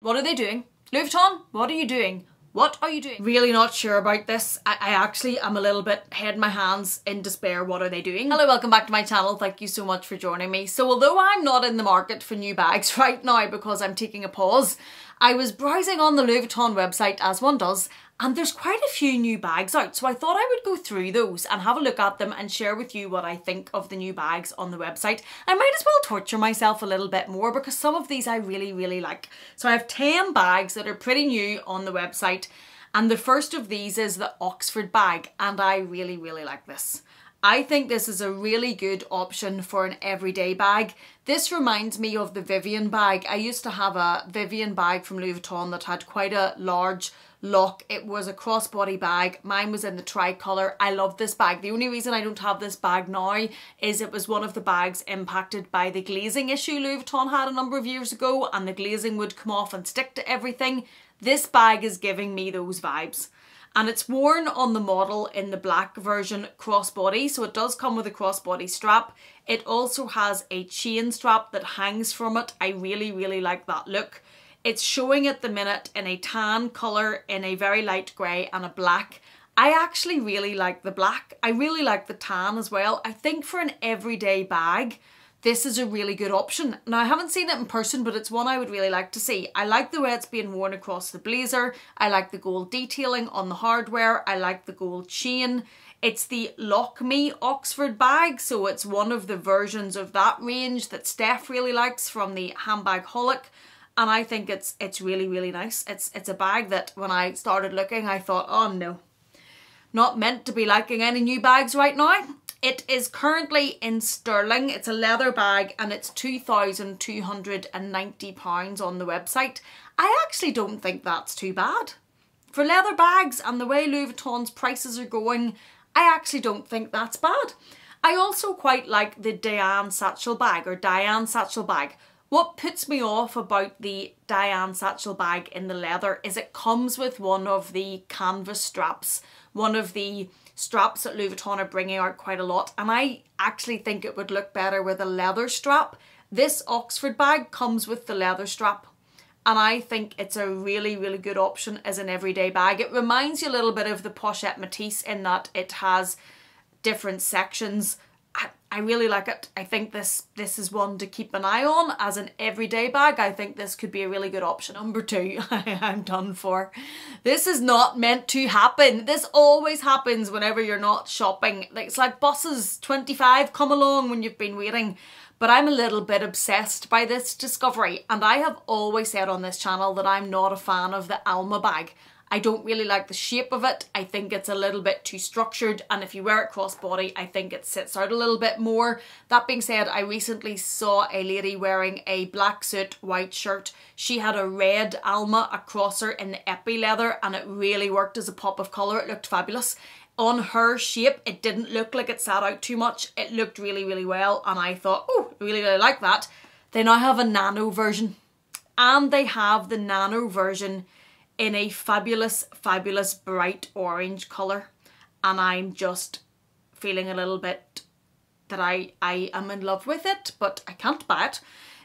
What are they doing? Louis Vuitton, what are you doing? What are you doing? Really not sure about this. I actually am a little bit head in my hands in despair. What are they doing? Hello, welcome back to my channel. Thank you so much for joining me. So although I'm not in the market for new bags right now because I'm taking a pause, I was browsing on the Louis Vuitton website as one does, and there's quite a few new bags out. So I thought I would go through those and have a look at them and share with you what I think of the new bags on the website. I might as well torture myself a little bit more because some of these I really like. So I have 10 bags that are pretty new on the website. And the first of these is the Oxford bag, and I really like this. I think this is a really good option for an everyday bag. This reminds me of the Vivienne bag. I used to have a Vivienne bag from Louis Vuitton that had quite a large lock. It was a crossbody bag. Mine was in the tricolour. I love this bag. The only reason I don't have this bag now is it was one of the bags impacted by the glazing issue Louis Vuitton had a number of years ago, and the glazing would come off and stick to everything. This bag is giving me those vibes. And it's worn on the model in the black version crossbody, so it does come with a crossbody strap. It also has a chain strap that hangs from it. I really like that look. It's showing at the minute in a tan colour, in a very light grey and a black. I actually really like the black. I really like the tan as well. I think for an everyday bag, this is a really good option. Now, I haven't seen it in person, but it's one I would really like to see. I like the way it's being worn across the blazer. I like the gold detailing on the hardware. I like the gold chain. It's the Lock Me Oxford bag, so it's one of the versions of that range that Steph really likes from the Handbag Holic. And I think it's really nice. It's a bag that when I started looking, I thought, oh no, not meant to be liking any new bags right now. It is currently in sterling. It's a leather bag and it's £2,290 on the website. I actually don't think that's too bad. For leather bags and the way Louis Vuitton's prices are going, I actually don't think that's bad. I also quite like the Diane Satchel bag or Diane Satchel bag. What puts me off about the Diane Satchel bag in the leather is it comes with one of the canvas straps, one of the straps that Louis Vuitton are bringing out quite a lot, and I actually think it would look better with a leather strap. This Oxford bag comes with the leather strap, and I think it's a really good option as an everyday bag. It reminds you a little bit of the Porsche Matisse in that it has different sections. I really like it. I think this is one to keep an eye on as an everyday bag. I think this could be a really good option. Number 2, I'm done for. This is not meant to happen. This always happens whenever you're not shopping. It's like buses 25 come along when you've been waiting. But I'm a little bit obsessed by this discovery, and I have always said on this channel that I'm not a fan of the Alma bag. I don't really like the shape of it. I think it's a little bit too structured, and if you wear it crossbody, I think it sits out a little bit more. That being said, I recently saw a lady wearing a black suit, white shirt. She had a red Alma across her in the epi leather, and it really worked as a pop of colour. It looked fabulous. On her shape, it didn't look like it sat out too much. It looked really well, and I thought, oh, I really like that. They now have a nano version, and they have the nano version in a fabulous bright orange colour, and I'm just feeling a little bit that I am in love with it, but I can't buy it.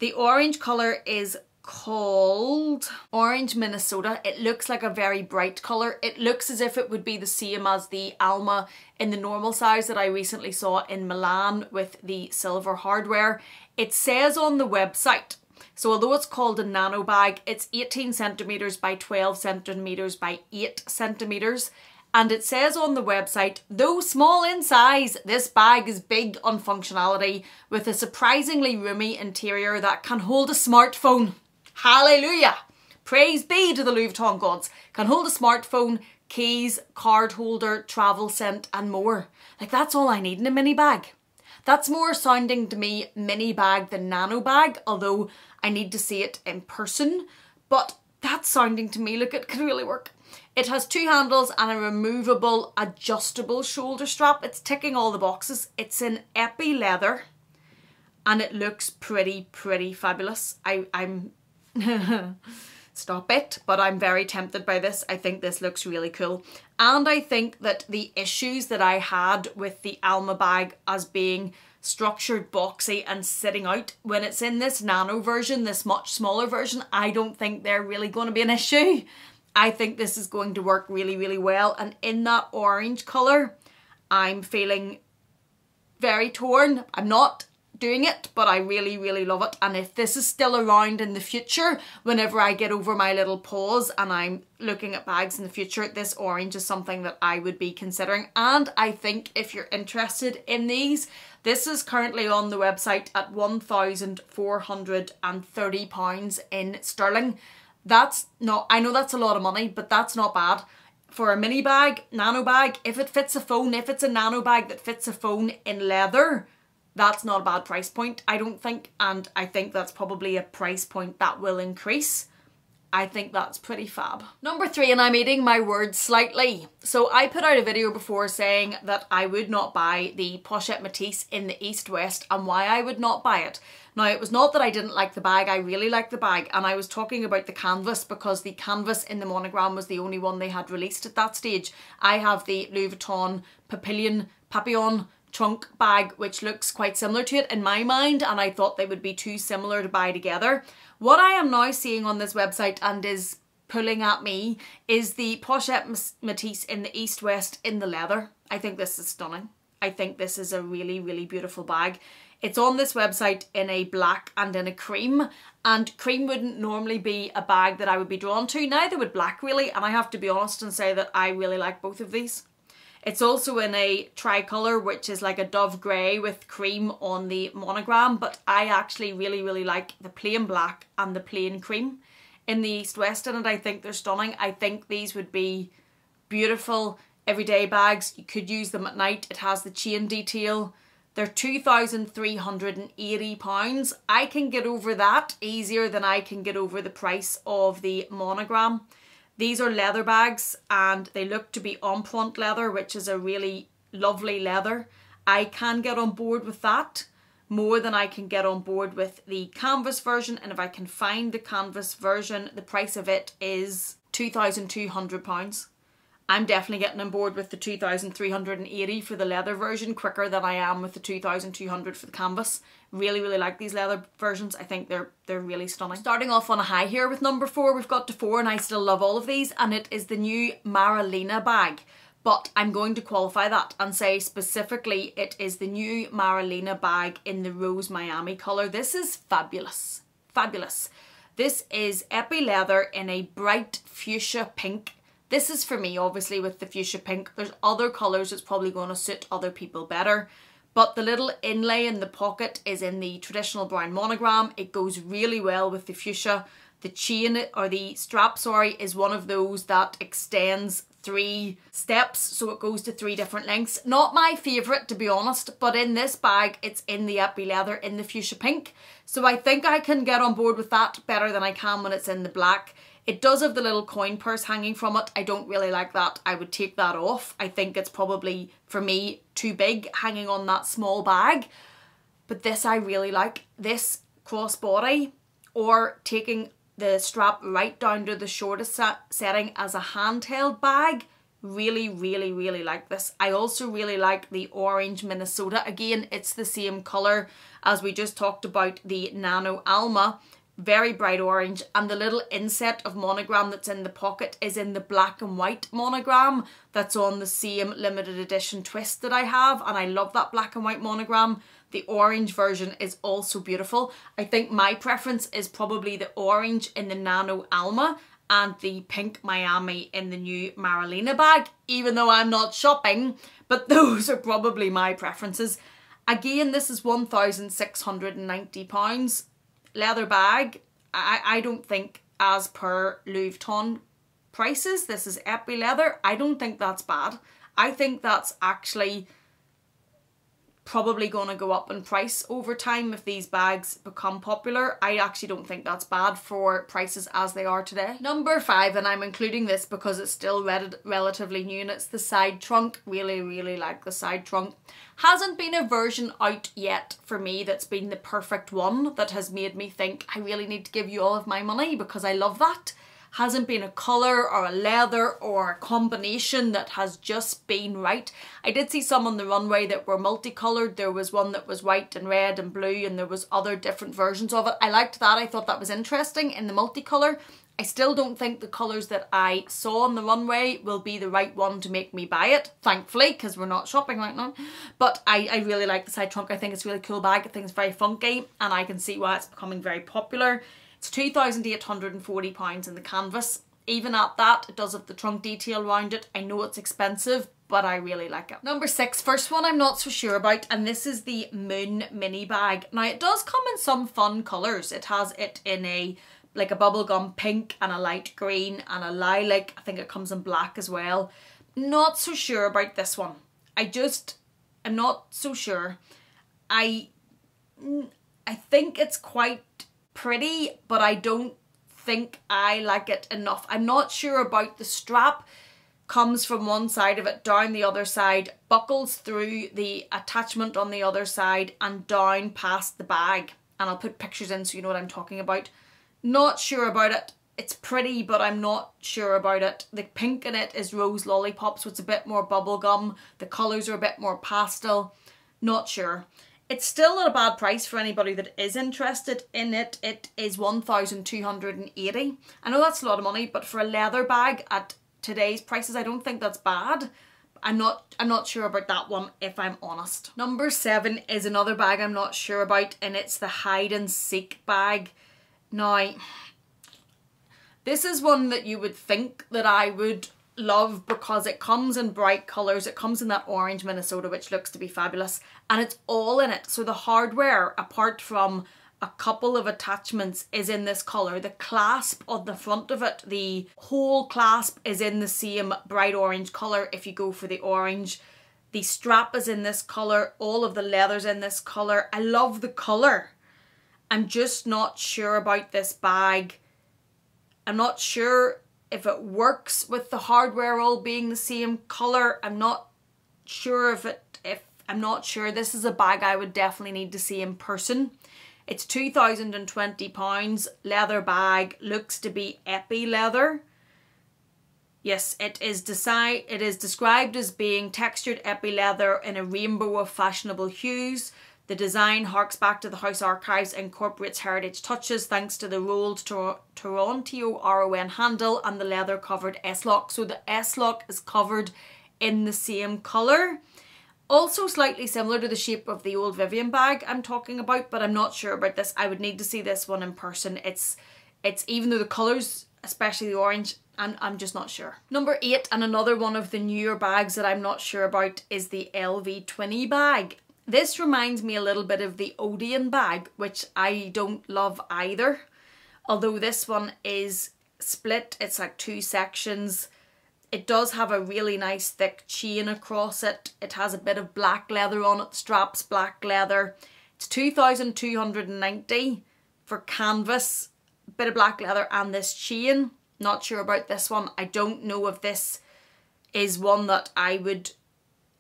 The orange colour is called Orange Minnesota. It looks like a very bright colour. It looks as if it would be the same as the Alma in the normal size that I recently saw in Milan with the silver hardware. It says on the website, so although it's called a nano bag, it's 18 centimetres by 12 centimetres by 8 centimetres. And it says on the website, though small in size, this bag is big on functionality with a surprisingly roomy interior that can hold a smartphone. Hallelujah! Praise be to the Louis Vuitton gods. Can hold a smartphone, keys, card holder, travel scent and more. Like, that's all I need in a mini bag. That's more sounding to me mini bag than nano bag, although I need to see it in person. But that's sounding to me like it could really work. It has 2 handles and a removable adjustable shoulder strap. It's ticking all the boxes. It's in epi leather and it looks pretty fabulous. I'm stop it, but I'm very tempted by this. I think this looks really cool. And I think that the issues that I had with the Alma bag as being structured, boxy and sitting out. When it's in this nano version, this much smaller version, I don't think they're really going to be an issue. I think this is going to work really, really well. And in that orange colour, I'm feeling very torn. I'm not doing it, but I really, really love it. And if this is still around in the future, whenever I get over my little pause and I'm looking at bags in the future, this orange is something that I would be considering. And I think if you're interested in these, this is currently on the website at £1,430 in sterling. That's not, I know that's a lot of money, but that's not bad. For a mini bag, nano bag, if it fits a phone, if it's a nano bag that fits a phone in leather, that's not a bad price point, I don't think. And I think that's probably a price point that will increase. I think that's pretty fab. Number 3, and I'm eating my words slightly. So I put out a video before saying that I would not buy the Porsche Matisse in the East West and why I would not buy it. Now, it was not that I didn't like the bag, I really liked the bag, and I was talking about the canvas because the canvas in the monogram was the only one they had released at that stage. I have the Louis Vuitton Papillon trunk bag, which looks quite similar to it in my mind, and I thought they would be too similar to buy together. What I am now seeing on this website and is pulling at me is the Porsche Matisse in the East West in the leather. I think this is stunning. I think this is a really, really beautiful bag. It's on this website in a black and in a cream, and cream wouldn't normally be a bag that I would be drawn to, neither would black really, and I have to be honest and say that I really like both of these. It's also in a tricolour, which is like a dove grey with cream on the monogram, but I actually really, really like the plain black and the plain cream in the East West in it. I think they're stunning. I think these would be beautiful everyday bags. You could use them at night. It has the chain detail. They're £2,380. I can get over that easier than I can get over the price of the monogram. These are leather bags and they look to be empreinte leather, which is a really lovely leather. I can get on board with that more than I can get on board with the canvas version, and if I can find the canvas version, the price of it is £2,200. I'm definitely getting on board with the 2,380 for the leather version quicker than I am with the 2,200 for the canvas. Really, really like these leather versions. I think they're really stunning. Starting off on a high here with number 4, we've got to 4 and I still love all of these, and it is the new Marolina bag. But I'm going to qualify that and say specifically it is the new Marolina bag in the Rose Miami colour. This is fabulous. Fabulous. This is epi leather in a bright fuchsia pink. This is for me, obviously, with the fuchsia pink. There's other colours that's probably going to suit other people better. But the little inlay in the pocket is in the traditional brown monogram. It goes really well with the fuchsia. The chain, or the strap, sorry, is one of those that extends 3 steps, so it goes to 3 different lengths. Not my favourite, to be honest, but in this bag, it's in the epi leather in the fuchsia pink. So I think I can get on board with that better than I can when it's in the black. It does have the little coin purse hanging from it. I don't really like that. I would take that off. I think it's probably, for me, too big hanging on that small bag. But this I really like. This crossbody, or taking the strap right down to the shortest setting as a handheld bag. Really, really, really like this. I also really like the orange Minnesota. Again, it's the same colour as we just talked about the Nano Alma. Very bright orange, and the little inset of monogram that's in the pocket is in the black and white monogram that's on the same limited edition twist that I have, and I love that black and white monogram. The orange version is also beautiful. I think my preference is probably the orange in the Nano Alma and the pink Miami in the new Marolina bag, even though I'm not shopping, but those are probably my preferences. Again, this is £1,690. Leather bag. I don't think, as per Louis Vuitton prices, this is epi leather. I don't think that's bad. I think that's actually probably going to go up in price over time if these bags become popular. I actually don't think that's bad for prices as they are today. Number 5, and I'm including this because it's still relatively new, and it's the side trunk. Really, really like the side trunk. Hasn't been a version out yet for me that's been the perfect one that has made me think I really need to give you all of my money because I love that. hasn't been a colour or a leather or a combination that has just been right. I did see some on the runway that were multicoloured. There was one that was white and red and blue, and there was other different versions of it. I liked that. I thought that was interesting in the multicolour. I still don't think the colours that I saw on the runway will be the right one to make me buy it, thankfully, because we're not shopping right now. But I really like the side trunk. I think it's a really cool bag. I think it's very funky, and I can see why it's becoming very popular. It's £2,840 in the canvas. Even at that, it does have the trunk detail around it. I know it's expensive, but I really like it. Number 6, first one I'm not so sure about, and this is the Moon mini bag. Now, it does come in some fun colours. It has it in like a bubblegum pink and a light green and a lilac. I think it comes in black as well. Not so sure about this one. I'm not so sure. I think it's quite pretty, but I don't think I like it enough. I'm not sure about the strap. Comes from one side of it, down the other side, buckles through the attachment on the other side and down past the bag. And I'll put pictures in so you know what I'm talking about. Not sure about it. It's pretty, but I'm not sure about it. The pink in it is rose lollipop, so it's a bit more bubblegum. The colours are a bit more pastel. Not sure. It's still not a bad price for anybody that is interested in it. It is $1,280. I know that's a lot of money, but for a leather bag at today's prices, I don't think that's bad. I'm not sure about that one, if I'm honest. Number 7 is another bag I'm not sure about, and it's the hide and seek bag. Now, this is one that you would think that I would love because it comes in bright colours. It comes in that orange Minnesota, which looks to be fabulous, and it's all in it. So the hardware, apart from a couple of attachments, is in this colour. The clasp on the front of it, the whole clasp is in the same bright orange colour if you go for the orange. The strap is in this colour. All of the leather's in this colour. I love the colour. I'm just not sure about this bag. I'm not sure if it works with the hardware all being the same colour. I'm not sure I'm not sure. This is a bag I would definitely need to see in person. It's £2,020, leather bag, looks to be epi leather. Yes, it is described as being textured epi leather in a rainbow of fashionable hues. The design harks back to the house archives, incorporates heritage touches thanks to the rolled Toronto RON handle and the leather covered S-lock. So the S-lock is covered in the same colour. Also slightly similar to the shape of the old Vivienne bag I'm talking about, but I'm not sure about this. I would need to see this one in person. It's even though the colours, especially the orange, I'm just not sure. Number 8, and another one of the newer bags that I'm not sure about, is the LV20 bag. This reminds me a little bit of the Odeon bag, which I don't love either. Although this one is split, it's like 2 sections. It does have a really nice thick chain across it. It has a bit of black leather on it, straps black leather. It's $2,290 for canvas, bit of black leather and this chain. Not sure about this one. I don't know if this is one that I would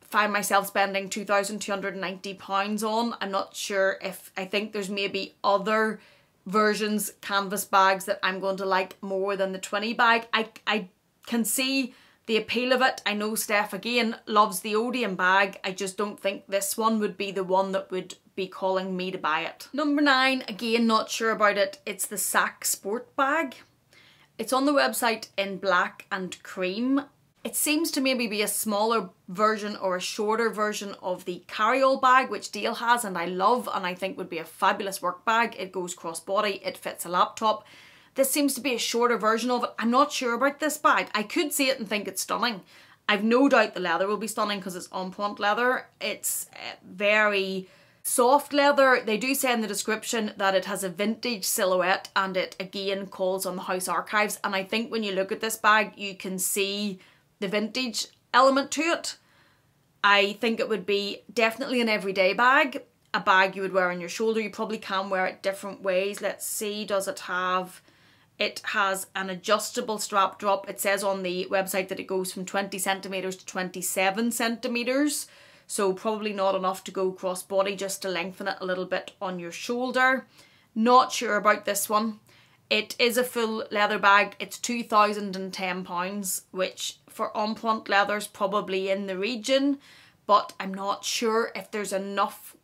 find myself spending £2,290 on. I'm not sure if, I think there's maybe other versions, canvas bags, that I'm going to like more than the 20 bag. I can see the appeal of it. I know Steph again loves the Odeon bag. I just don't think this one would be the one that would be calling me to buy it. Number 9, again not sure about it. It's the Sac Sport bag. It's on the website in black and cream. It seems to maybe be a smaller version or a shorter version of the carry-all bag, which Dale has and I love and I think would be a fabulous work bag. It goes crossbody, it fits a laptop. This seems to be a shorter version of it. I'm not sure about this bag. I could see it and think it's stunning. I've no doubt the leather will be stunning because it's en pointe leather. It's very soft leather. They do say in the description that it has a vintage silhouette and it again calls on the house archives. And I think when you look at this bag, you can see the vintage element to it. I think it would be definitely an everyday bag, a bag you would wear on your shoulder. You probably can wear it different ways. Let's see, does it have, it has an adjustable strap drop. It says on the website that it goes from 20 centimetres to 27 centimetres. So probably not enough to go crossbody, just to lengthen it a little bit on your shoulder. Not sure about this one. It is a full leather bag. It's £2,010, which for on-point leather is probably in the region, but I'm not sure if there's enough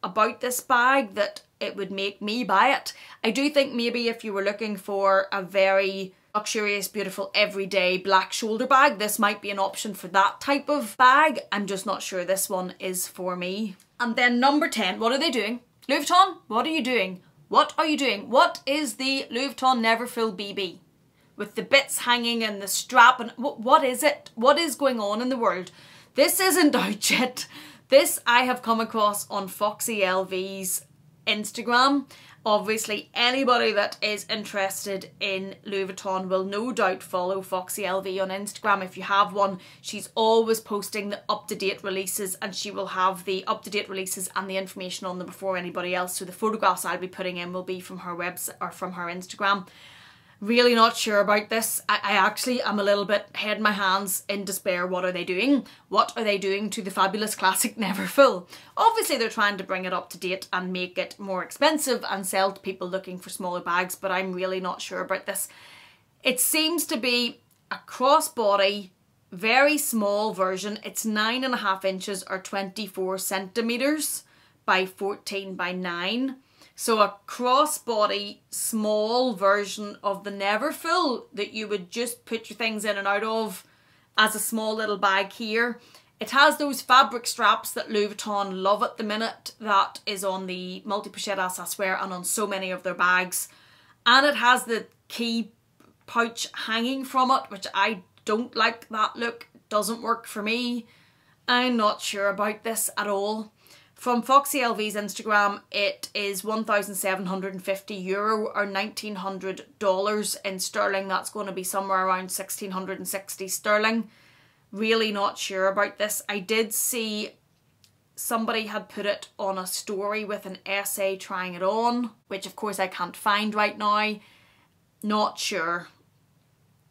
about this bag that it would make me buy it. I do think maybe if you were looking for a very luxurious, beautiful, everyday black shoulder bag, this might be an option for that type of bag. I'm just not sure this one is for me. And then number 10, what are they doing? Louis Vuitton, what are you doing? What are you doing? What is the Louis Vuitton Neverfull BB? With the bits hanging and the strap and what is it? What is going on in the world? This isn't out yet. This I have come across on Foxy LV's Instagram. Obviously anybody that is interested in Louis Vuitton will no doubt follow Foxy LV on Instagram. If you have one, she's always posting the up-to-date releases, and she will have the up-to-date releases and the information on them before anybody else. So the photographs I'll be putting in will be from her website or from her Instagram. Really not sure about this. I actually am a little bit head in my hands in despair. What are they doing? What are they doing to the fabulous classic Neverfull? Obviously they're trying to bring it up to date and make it more expensive and sell to people looking for smaller bags, but I'm really not sure about this. It seems to be a crossbody, very small version. It's 9.5 inches or 24 centimetres by 14 by 9. So a crossbody small version of the Neverfull that you would just put your things in and out of as a small little bag here. It has those fabric straps that Louis Vuitton love at the minute. That is on the multi-pochette accessoire and on so many of their bags. And it has the key pouch hanging from it, which I don't like that look. It doesn't work for me. I'm not sure about this at all. From Foxy LV's Instagram, it is €1,750 or $1,900 in sterling. That's going to be somewhere around 1,660 sterling. Really not sure about this. I did see somebody had put it on a story with an essay trying it on, which of course I can't find right now. Not sure.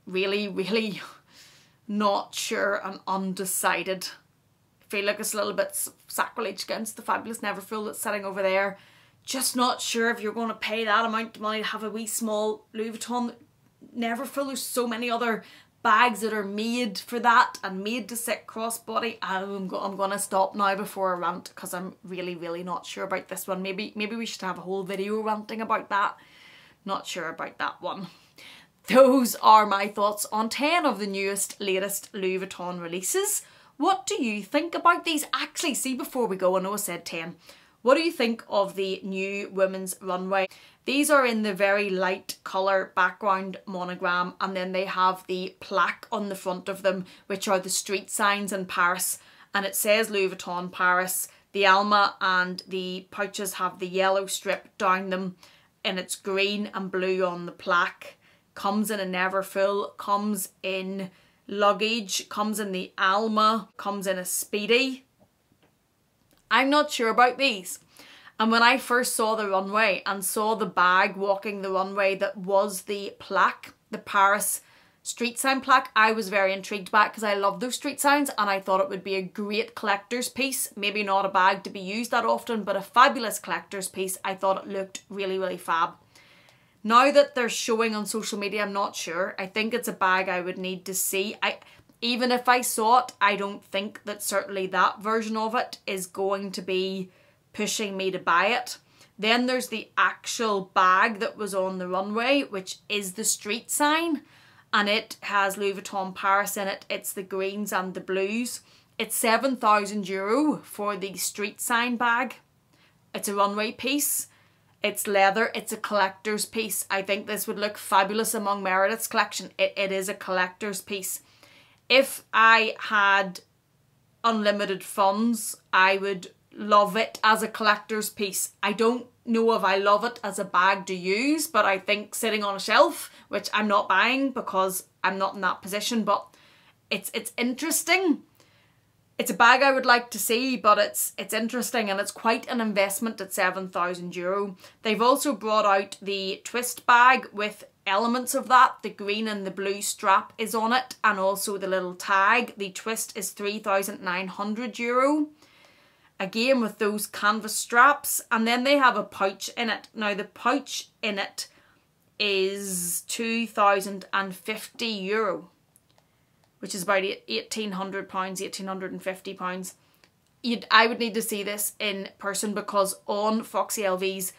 Really not sure and undecided. Feel like it's a little bit sacrilege against the fabulous Neverfull that's sitting over there. Just not sure if you're going to pay that amount of money to have a wee small Louis Vuitton Neverfull. There's so many other bags that are made for that and made to sit crossbody. I'm going to stop now before I rant because I'm really not sure about this one. Maybe we should have a whole video ranting about that. Not sure about that one. Those are my thoughts on 10 of the newest, latest Louis Vuitton releases. What do you think about these? Actually, see, before we go, I know I said 10. What do you think of the new women's runway? These are in the very light colour background monogram, and then they have the plaque on the front of them, which are the street signs in Paris, and it says Louis Vuitton Paris. The alma and the pouches have the yellow strip down them, and it's green and blue on the plaque. Comes in a Neverfull, comes in luggage, comes in the alma, comes in a speedy. I'm not sure about these. And when I first saw the runway and saw the bag walking the runway that was the plaque, the Paris street sign plaque, I was very intrigued by it because I love those street signs and I thought it would be a great collector's piece. Maybe not a bag to be used that often, but a fabulous collector's piece. I thought it looked really fab. Now that they're showing on social media, I'm not sure. I think it's a bag I would need to see. Even if I saw it, I don't think that certainly that version of it is going to be pushing me to buy it. Then there's the actual bag that was on the runway, which is the street sign. And it has Louis Vuitton Paris in it. It's the greens and the blues. It's €7,000 for the street sign bag. It's a runway piece. It's leather, it's a collector's piece. I think this would look fabulous among Meredith's collection. It is a collector's piece. If I had unlimited funds, I would love it as a collector's piece. I don't know if I love it as a bag to use, but I think sitting on a shelf, which I'm not buying because I'm not in that position, but it's interesting. It's a bag I would like to see, but it's interesting and it's quite an investment at €7,000. They've also brought out the twist bag with elements of that. The green and the blue strap is on it and also the little tag. The twist is €3,900. Again with those canvas straps, and then they have a pouch in it. Now the pouch in it is €2,050, which is about £1,800, £1,850. I would need to see this in person, because on Foxy LV's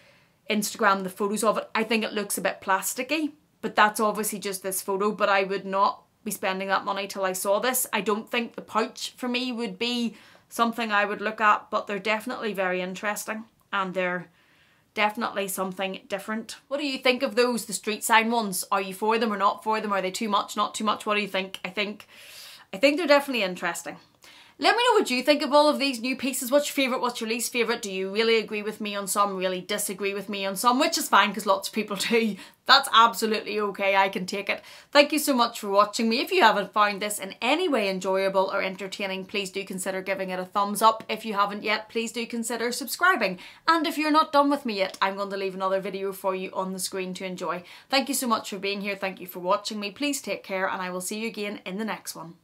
Instagram, the photos of it, I think it looks a bit plasticky, but that's obviously just this photo. But I would not be spending that money till I saw this. I don't think the pouch for me would be something I would look at, but they're definitely very interesting, and they're definitely something different. What do you think of those, the street sign ones? Are you for them or not for them? Are they too much, not too much? What do you think? I think they're definitely interesting. Let me know what you think of all of these new pieces. What's your favourite? What's your least favourite? Do you really agree with me on some? Really disagree with me on some? Which is fine, because lots of people do. That's absolutely okay. I can take it. Thank you so much for watching me. If you haven't found this in any way enjoyable or entertaining, please do consider giving it a thumbs up. If you haven't yet, please do consider subscribing. And if you're not done with me yet, I'm going to leave another video for you on the screen to enjoy. Thank you so much for being here. Thank you for watching me. Please take care, and I will see you again in the next one.